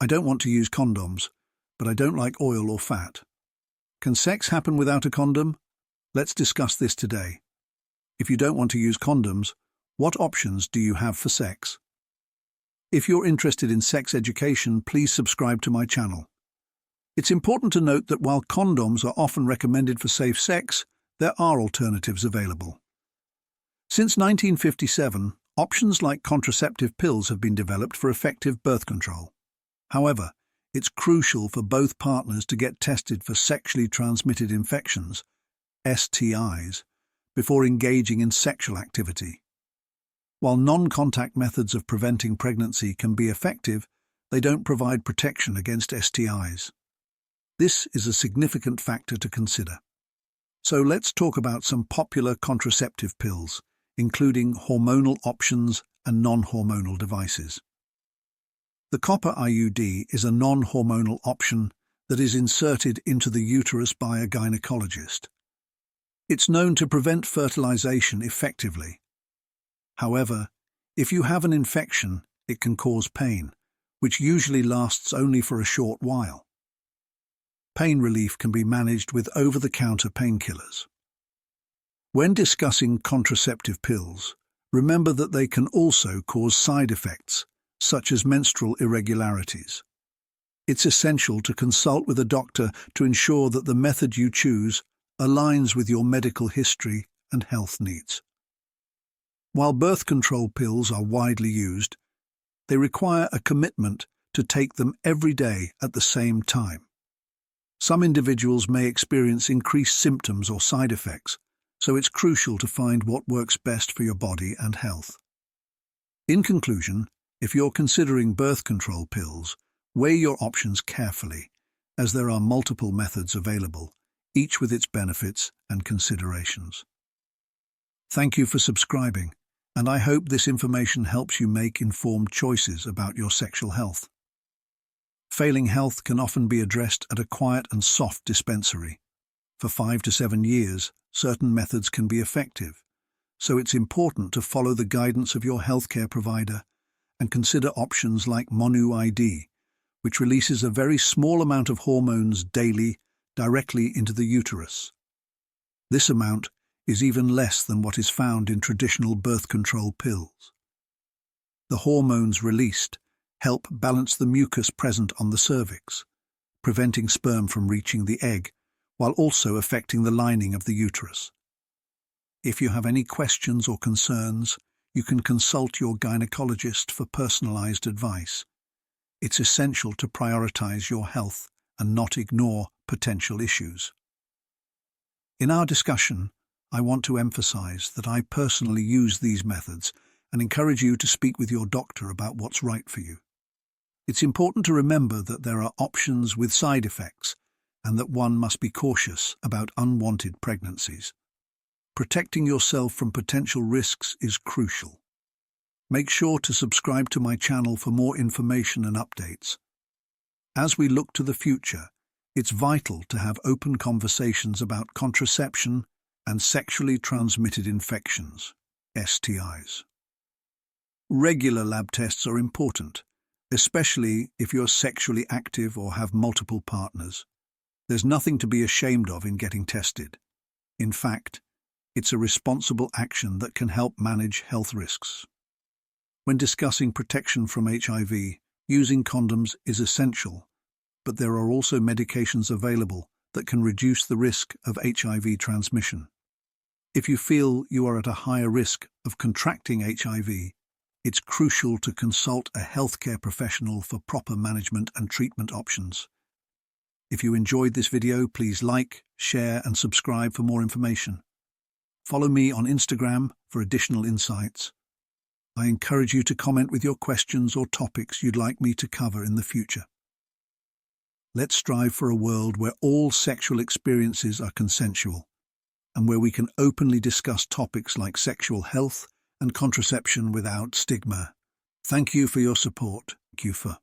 I don't want to use condoms, but I don't like oil or fat. Can sex happen without a condom? Let's discuss this today. If you don't want to use condoms, what options do you have for sex? If you're interested in sex education, please subscribe to my channel. It's important to note that while condoms are often recommended for safe sex, there are alternatives available. Since 1957, options like contraceptive pills have been developed for effective birth control. However, it's crucial for both partners to get tested for sexually transmitted infections, STIs, before engaging in sexual activity. While non-contact methods of preventing pregnancy can be effective, they don't provide protection against STIs. This is a significant factor to consider. So let's talk about some popular contraceptive pills, including hormonal options and non-hormonal devices. The copper IUD is a non-hormonal option that is inserted into the uterus by a gynecologist. It's known to prevent fertilization effectively. However, if you have an infection, it can cause pain, which usually lasts only for a short while. Pain relief can be managed with over-the-counter painkillers. When discussing contraceptive pills, remember that they can also cause side effects, such as menstrual irregularities. It's essential to consult with a doctor to ensure that the method you choose aligns with your medical history and health needs. While birth control pills are widely used, they require a commitment to take them every day at the same time. Some individuals may experience increased symptoms or side effects, so it's crucial to find what works best for your body and health. In conclusion, if you're considering birth control pills, weigh your options carefully, as there are multiple methods available, each with its benefits and considerations. Thank you for subscribing, and I hope this information helps you make informed choices about your sexual health. Failing health can often be addressed at a quiet and soft dispensary. For 5 to 7 years, certain methods can be effective, so it's important to follow the guidance of your healthcare provider and consider options like MonuID, which releases a very small amount of hormones daily directly into the uterus. This amount is even less than what is found in traditional birth control pills. The hormones released help balance the mucus present on the cervix, preventing sperm from reaching the egg, while also affecting the lining of the uterus. If you have any questions or concerns, you can consult your gynecologist for personalized advice. It's essential to prioritize your health and not ignore potential issues. In our discussion, I want to emphasize that I personally use these methods and encourage you to speak with your doctor about what's right for you. It's important to remember that there are options with side effects and that one must be cautious about unwanted pregnancies. Protecting yourself from potential risks is crucial. Make sure to subscribe to my channel for more information and updates. As we look to the future, it's vital to have open conversations about contraception and sexually transmitted infections, STIs. Regular lab tests are important, especially if you're sexually active or have multiple partners. There's nothing to be ashamed of in getting tested. In fact, it's a responsible action that can help manage health risks. When discussing protection from HIV, using condoms is essential, but there are also medications available that can reduce the risk of HIV transmission. If you feel you are at a higher risk of contracting HIV, it's crucial to consult a healthcare professional for proper management and treatment options. If you enjoyed this video, please like, share, and subscribe for more information. Follow me on Instagram for additional insights. I encourage you to comment with your questions or topics you'd like me to cover in the future. Let's strive for a world where all sexual experiences are consensual, and where we can openly discuss topics like sexual health and contraception without stigma. Thank you for your support. Thank you for